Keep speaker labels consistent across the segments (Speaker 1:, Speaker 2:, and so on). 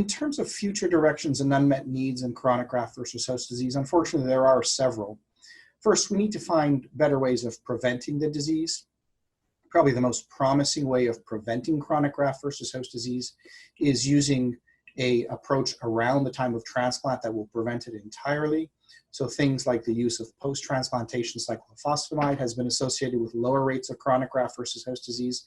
Speaker 1: in terms of future directions and unmet needs in chronic graft versus host disease, unfortunately, there are several. First, we need to find better ways of preventing the disease. Probably the most promising way of preventing chronic graft versus host disease is using an approach around the time of transplant that will prevent it entirely. So things like the use of post-transplantation cyclophosphamide has been associated with lower rates of chronic graft versus host disease.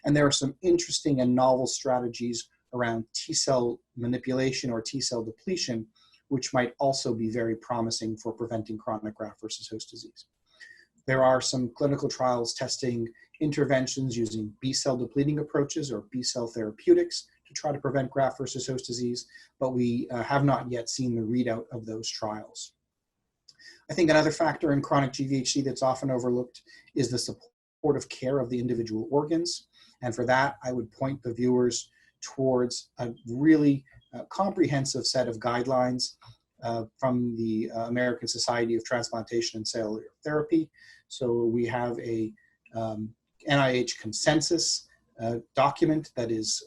Speaker 1: And there are some interesting and novel strategies around T-cell manipulation or T-cell depletion, which might also be very promising for preventing chronic graft versus host disease. There are some clinical trials testing interventions using B-cell depleting approaches or B-cell therapeutics to try to prevent graft versus host disease, but we have not yet seen the readout of those trials. I think another factor in chronic GvHD that's often overlooked is the supportive care of the individual organs. And for that, I would point the viewers towards a really comprehensive set of guidelines from the American Society of Transplantation and Cellular Therapy. So we have a NIH consensus document that is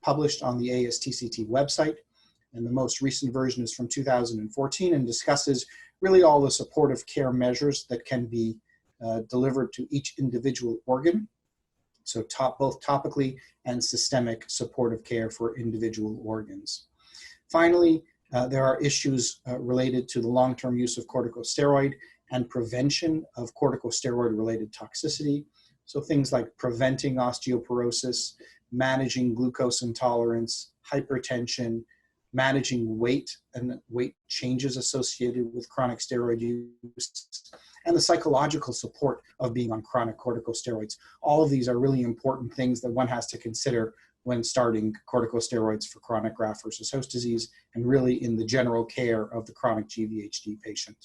Speaker 1: published on the ASTCT website. And the most recent version is from 2014 and discusses really all the supportive care measures that can be delivered to each individual organ. So both topically and systemic supportive care for individual organs. Finally, there are issues related to the long-term use of corticosteroid and prevention of corticosteroid-related toxicity. So things like preventing osteoporosis, managing glucose intolerance, hypertension, managing weight and weight changes associated with chronic steroid use, and the psychological support of being on chronic corticosteroids. All of these are really important things that one has to consider when starting corticosteroids for chronic graft versus host disease and really in the general care of the chronic GvHD patient.